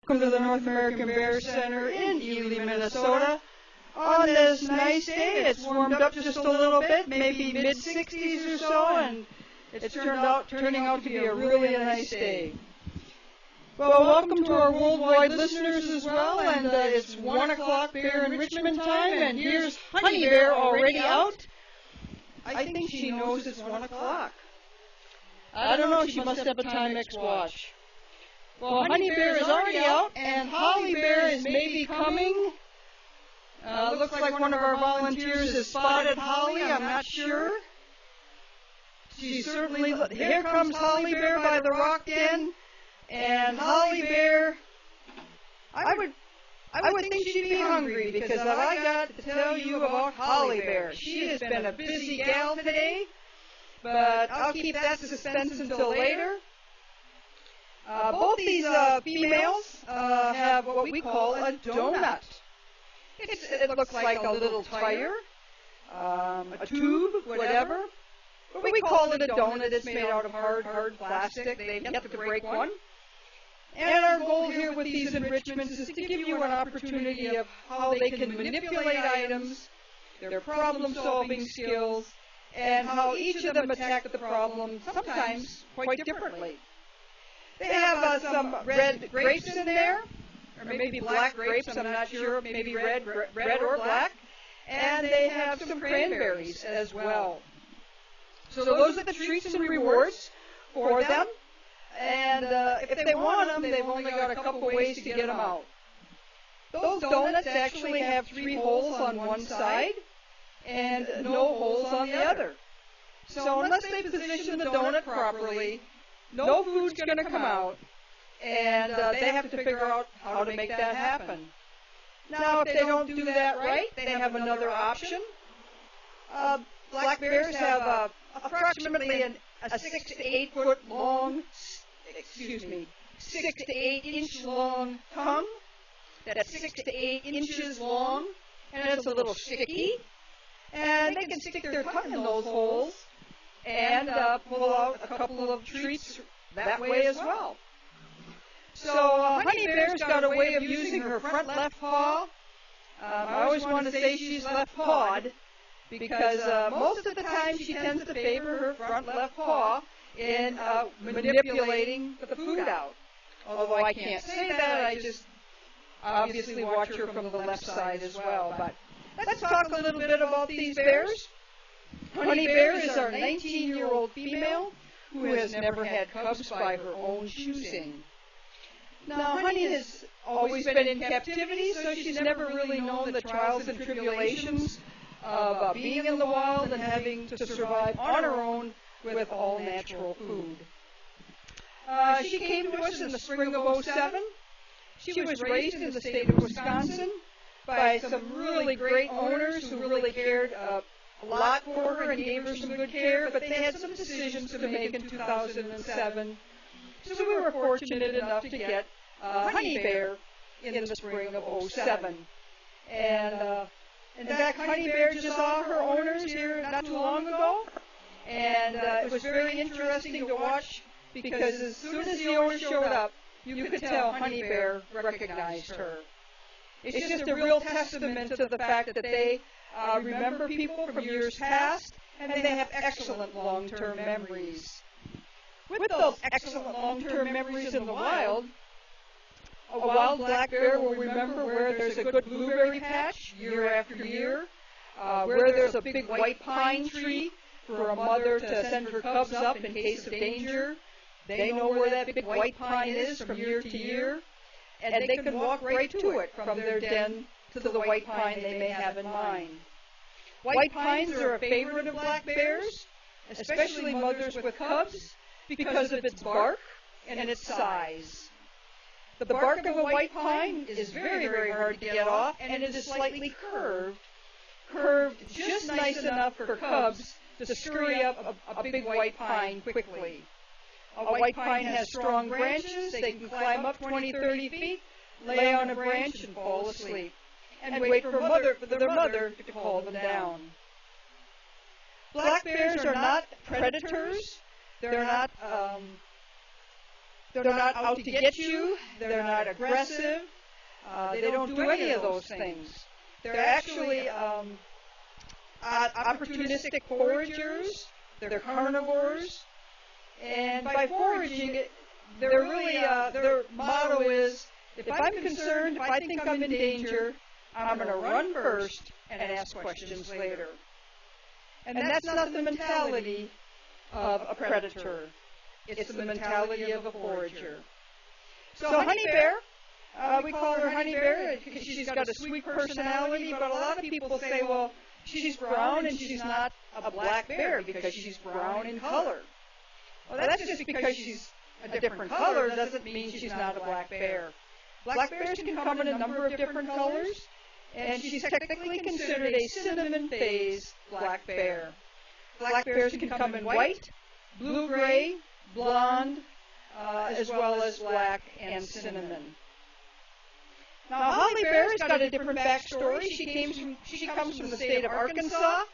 Welcome to the North American Bear Center in Ely, Minnesota. On this nice day, it's warmed up just a little bit, maybe mid-60s or so, and it's turning out to be a really nice day. Well, welcome to our worldwide listeners as well, and it's 1 o'clock Bear Enrichment time, and here's Honey Bear already out. I think she knows it's 1 o'clock. I don't know, she must have a Timex watch. Well, Honey Bear is already out, and Holly Bear is maybe coming. Looks like one of our volunteers has spotted Holly, I'm not sure. She certainly, here comes Holly Bear by the rock den, and Holly Bear, I would think she'd be hungry, because I got to tell you about Holly Bear. She has been a busy gal today, but I'll keep that suspense until later. Both these females have what we call a donut. It looks like a little tire, a tube, whatever. But we call it a donut. It's made out of hard plastic. They've yet to break one. And our goal here with these enrichments is to give you an opportunity of how they can manipulate items, their problem-solving skills, and how each of them attack the problem sometimes quite differently. They have some red grapes in there, or maybe black grapes, I'm not sure, maybe red or black, and they have some cranberries as well. So those are the treats and rewards for them, and if they want them, they've only got a couple ways to get them out. Those donuts actually have 3 holes on one side and no holes on the other. So unless they position the donut properly, no food's going to come out, and they have to figure out how to make that happen. Now, if they don't do that right, they have another option. Black bears have approximately a 6 to 8 foot long, 6 to 8 inch long tongue. That's 6 to 8 inches long, and it's a little sticky. And they can stick their tongue in those holes and pull out a couple of treats that way as well. So Honey Bear's got a way of using her front left paw. I always want to say she's left-pawed because most of the time she tends to favor her front left paw in manipulating the food out. Although I can't say that, I just obviously watch her from the left side as well. But let's talk a little bit about these bears. Honey Bear is our 19-year-old female who has never had cubs by her own choosing. Now, Honey has always been in captivity, so she's never really known the trials and tribulations of being in the wild and having to survive on her own with all natural food. She came to us in the spring of '07. She was raised in the state of Wisconsin by some really great owners who really cared a lot for her and gave her some good care, but they had some decisions to make in 2007. So we were fortunate enough to get Honey Bear in the spring of '07. And in fact, Honey Bear just saw her owners here not too long ago, and it was very interesting to watch because as soon as the owners showed up, you could tell Honey Bear recognized her. It's just a real testament to the fact that they remember people from years past, and they have excellent long-term memories. With those excellent long-term memories in the wild, a wild black bear will remember where there's a good blueberry patch year after year, where there's a big white pine tree for a mother to send her cubs up in case of danger. They know where that big white pine is from year to year, and they can walk right to it from their den to the white pine they may have in mind. White pines are a favorite of black bears, especially mothers with cubs, because of its bark and its size. The bark of a white pine is very, very hard to get off, and it is slightly curved just nice enough for cubs to scurry up a big white pine quickly. A white pine has strong branches. They can climb up 20, 30 feet, lay on a branch, and fall asleep, and wait for their mother to call them down. Black bears are not predators. They're not They're not out to get you. They're not aggressive. They don't do any of those things. They're actually opportunistic foragers. They're carnivores. And by foraging, they're really, their motto is, if I'm concerned, if I think I'm in danger, I'm going to run first and ask questions later. And that's not the mentality of a predator. It's the mentality of a forager. So Honey Bear, we call her Honey Bear because she's got a sweet personality, but a lot of people say, well, she's brown and she's not a black bear because she's brown in color. Well, that's just because she's a different color doesn't mean she's not a black bear. Black bears can come in a number of different colors, and she's technically considered a cinnamon phase black bear. Black bears can come in white, blue-gray, blonde, as well as black and cinnamon. Now, Holly Bear's got a different backstory. She comes from the state of Arkansas,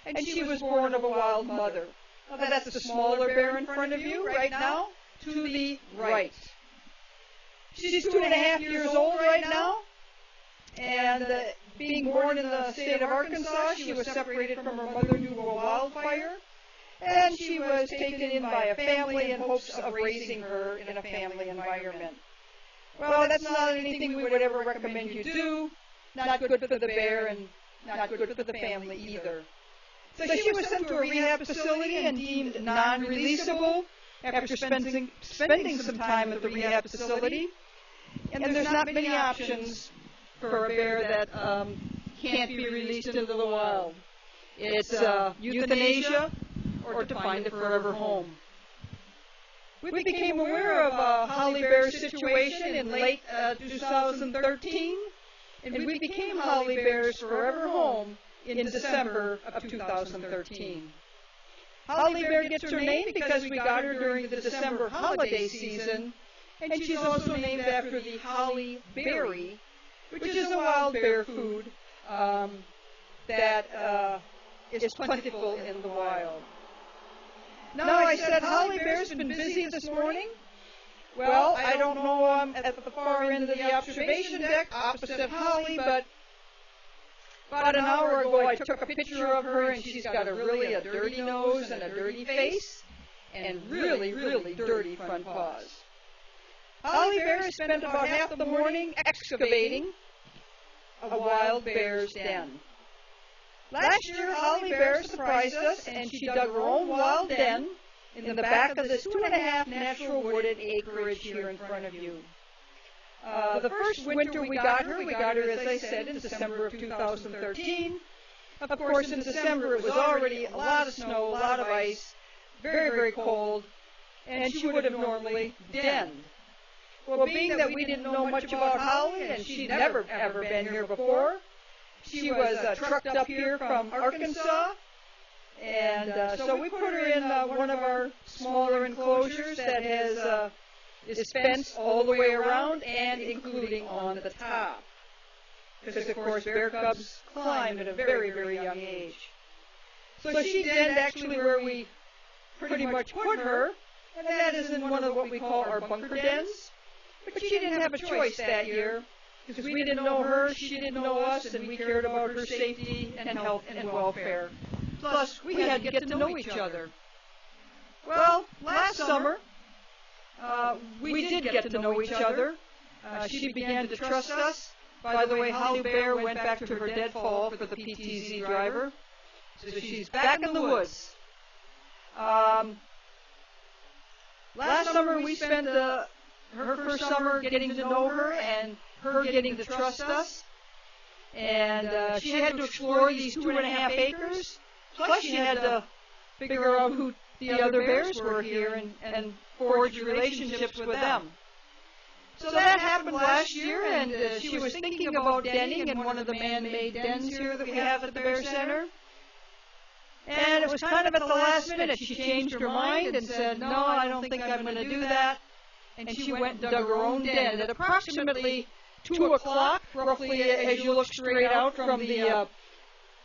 and she was born of a wild mother. Now, that's the smaller bear in front of you right now, to the right. She's 2.5 years old right now, and being born in the state of Arkansas, she was separated from her mother due to a wildfire, and she was taken in by a family in hopes of raising her in a family environment. Well, that's not anything we would ever recommend you do, not good for the bear and not good for the family either. So she was sent to a rehab facility and deemed non-releasable after spending some time at the rehab facility. And there's not many options for a bear that can't be released into the wild. It's euthanasia or to find a forever home. We became aware of Holly Bear's situation in late 2013, and we became Holly Bear's forever home in December of 2013. Holly Bear gets her name because we got her during the December holiday season, and she's also named after the holly berry, which is a wild bear food that is plentiful in the wild. Now, I said Holly Bear's been busy this morning. Well, I don't know at the far end of the observation deck opposite Holly, but about an hour ago I took a picture of her, and she's got a dirty nose and a dirty face and really dirty front paws. Holly Bear spent about half the morning excavating a wild bear's den. Last year, Holly Bear surprised us, and she dug her own wild den in the back of this 2.5 natural wooded acreage here in front of you. The first winter we got her, as I said, in December of 2013. Of course, in December, it was already a lot of snow, a lot of ice, very cold, and she would have normally denned. Well, being that we didn't know much about Holly, and she'd never ever been here before, she was trucked up here from Arkansas, and so we put her in one of our smaller enclosures that is fenced all the way around and including on the top. Because, of course, bear cubs climb at a very young age. So she denned actually where we pretty much put her, and that is in one of what we call our bunker dens. But she didn't have a choice that year, because we didn't know her, she didn't know us, and we cared about her safety and health and welfare. Plus, we had to get to know each other. Well, last summer, we did get to know each other. She began to trust us. By the way, Holly Bear went back to her deadfall for the PTZ driver. So she's back in the woods. Last summer, we spent her first summer getting to know her and her getting to trust us. And she had to explore these 2.5 acres. Plus, she had to figure out who the other bears were here and forge relationships with them. So that happened last year, and she was thinking about denning in one of the man-made dens here that we have at the Bear Center. And it was kind of at the last minute. She changed her mind and said, no, I don't think I'm going to do that. And she went and dug her own den at approximately 2 o'clock, roughly as you look straight out from the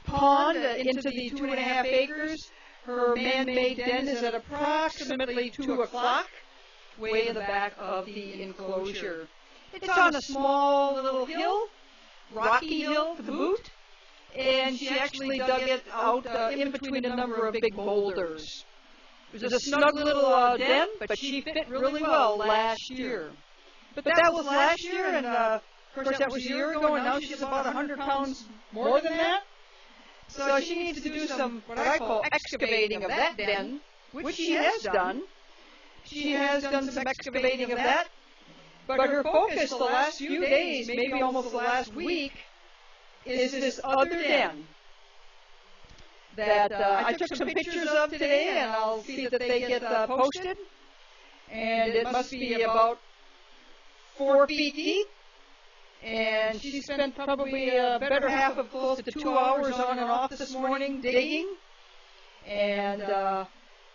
pond into the 2.5 acres. Her man-made den is at approximately 2 o'clock, way in the back of the enclosure. It's on a small little hill, rocky hill to boot, and she actually dug it out in between a number of big boulders. It was a snug little den, but she fit really well last year. But that was last year, and of course that was a year ago, and now she's about 100 pounds more than that. So she needs to do some, what I call, excavating of that den, which she has done. She has done some excavating of that, but her focus the last few days, maybe almost the last week, is this other den that I took some pictures of today, and I'll see that they get posted. And it must be about 4 feet deep. And she spent probably a better half of close to 2 hours on and off this morning digging. And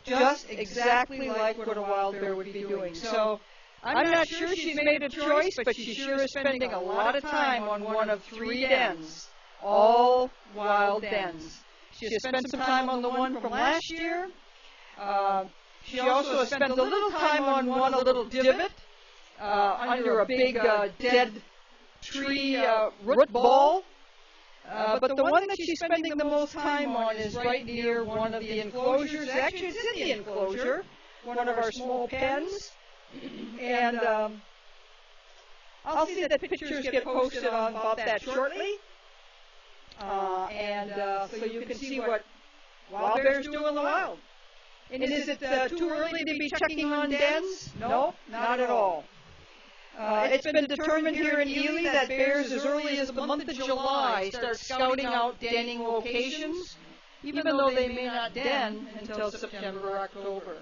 just exactly like what a wild bear would be doing. So I'm not sure she's made a choice, but she sure is spending a lot of time on one of 3 dens, all wild dens. She has spent some time on the one from last year. She also has spent a little time on one, a little divot, under a big dead tree root ball. But the one that she's spending the most time on is right near one of the enclosures. Actually, it's in the enclosure, one of our small pens. And I'll see that pictures get posted on about that shortly. So you can see what wild bears do in the wild. And is it too early to be checking on dens? No, not at all. It's been determined here in Ely that bears as early as the month of July start scouting out denning locations, even though they may not den until September or October.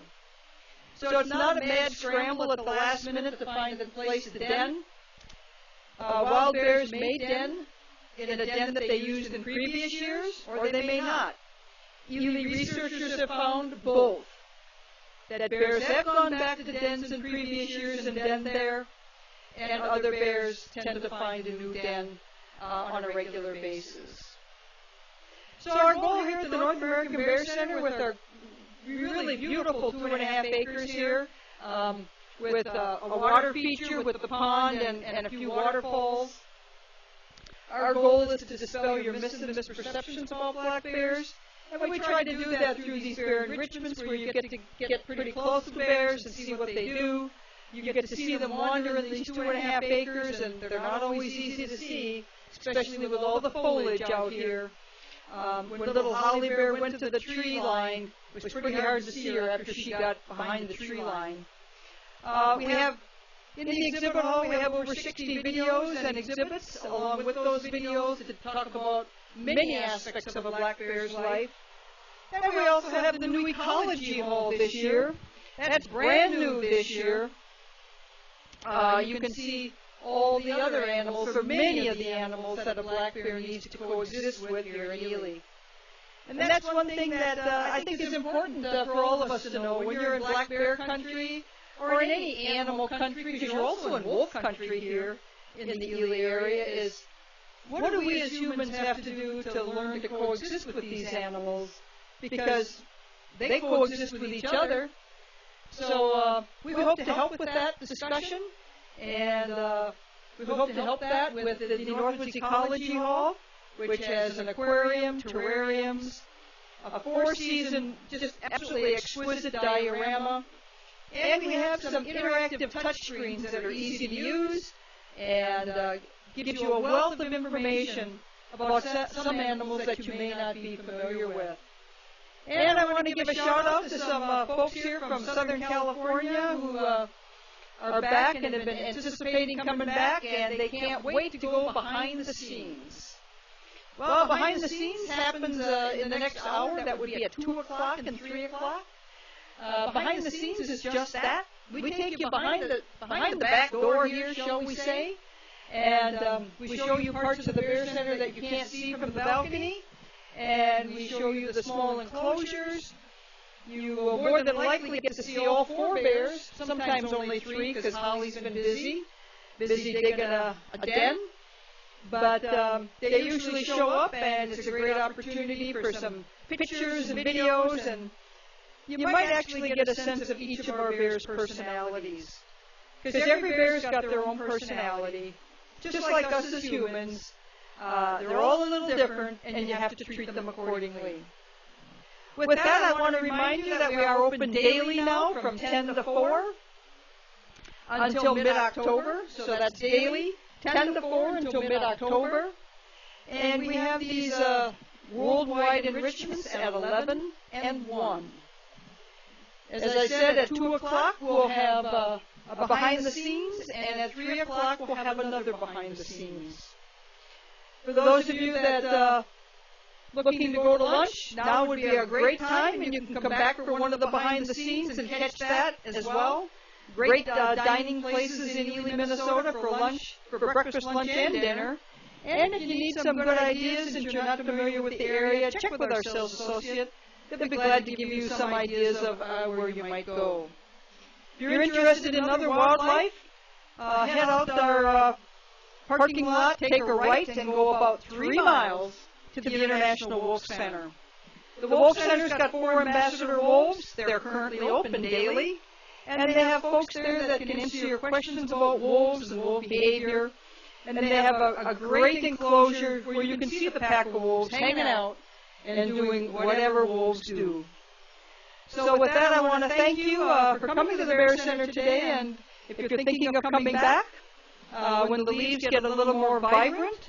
So it's not a mad scramble at the last minute to find a place to den. Wild bears may den in a den that they used in previous years, or they may not. Ely researchers have found both. That bears have gone back to dens in previous years and den there, and other bears tend to find a new den on a regular basis. So our goal here at the North American Bear Center with our really beautiful 2.5 acres here, with a water feature with the pond and a few waterfalls. Our goal is to dispel your myths and misperceptions about black bears, and we try to do that through these bear enrichments where you get to get pretty close to the bears and see what they do. You get to see them wander in these 2.5 acres, and they're not always easy to see, especially with all the foliage out here. When little Holly Bear went to the tree line, it was pretty hard to see her after she got behind the tree line. We have, in the exhibit hall, we have over 60 videos and exhibits, along with those videos to talk about many aspects of a black bear's life. And we also have the new ecology hall this year. That's brand new this year. You can see all the other animals, or many of the animals that a black bear needs to coexist with here in Ely. And that's one thing that I think is important for all of us to know when you're in black bear country, or in any animal country, because you're also in wolf country here in the Ely area, is what do we as humans have to do to learn to coexist with these animals? Because they coexist with each other. So we hope to help with that discussion, and we hope to help that with the Northwoods Ecology Hall, which has an aquarium, terrariums, a 4-season, just absolutely exquisite diorama, and we have some interactive touchscreens that are easy to use and give you a wealth of information about some animals that you may not be familiar with. And I want to give a shout out to some folks here from Southern California who are back and have been anticipating coming back, and they can't wait to go behind the scenes. Well, behind the scenes happens in the next hour. That would be at 2 o'clock and 3 o'clock. Behind the scenes is just that. We take you behind the back door here, shall we say, and we show you parts of the Bear Center that you can't see from the balcony. And we show you the small enclosures. You will more than likely get to see all 4 bears, sometimes only 3 because Holly's been busy digging a den. But they usually show up, and it's a great opportunity for some pictures and videos, and you might actually get a sense of each of our bears' personalities. Because every bear's got their own personality, just like us as humans. They're all a little different, and you have to treat them accordingly. With that, I want to remind you that we are open daily now from 10 to 4 until mid-October. So that's daily, 10 to 4 until mid-October. And we have these worldwide enrichments at 11 and 1. As I said, at 2 o'clock we'll have a behind the scenes, and at 3 o'clock we'll have another behind the scenes. For those of you that looking to go to lunch, now would be a great time, and you can come back for one of the behind the scenes and catch that as well. Great dining places in Ely, Minnesota for lunch, for breakfast, lunch, and dinner. And if you need some good ideas since you're not familiar with the area, check with our sales associate. They'll be glad to give you some ideas of where you might go. If you're interested in other wildlife, head out our parking lot, take a right, and go about 3 miles to the International Wolf Center. The Wolf Center's got 4 ambassador wolves. They're currently open daily, and they have folks there that can answer your questions about wolves and wolf behavior. And they have a great enclosure where you can see the pack of wolves hanging out and doing whatever wolves do. So with that, I want to thank you for coming to the Bear Center today. And if you're thinking of coming back, when the leaves get a little more vibrant,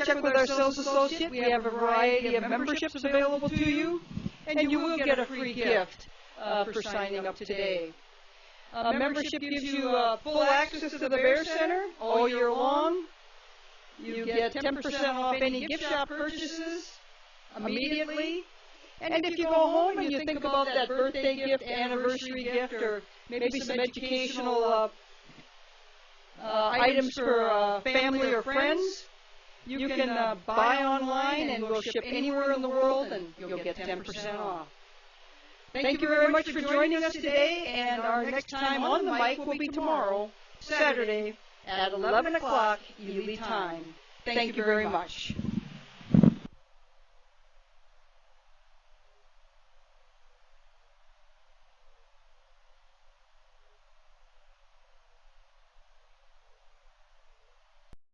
check with our sales associate. We have a variety of memberships available to you, and you will get a free gift for signing up today. Membership gives you full access to the Bear Center all year long. You get 10% off any gift shop purchases immediately. And if you go home and you think about that birthday gift, anniversary gift, or maybe some educational items for family or friends, you can buy online, and we'll ship anywhere in the world, and you'll get 10% off. Thank you very much for joining us today, and our next time on the mic will be tomorrow, Saturday, at 11 o'clock Ely time. Thank you very much.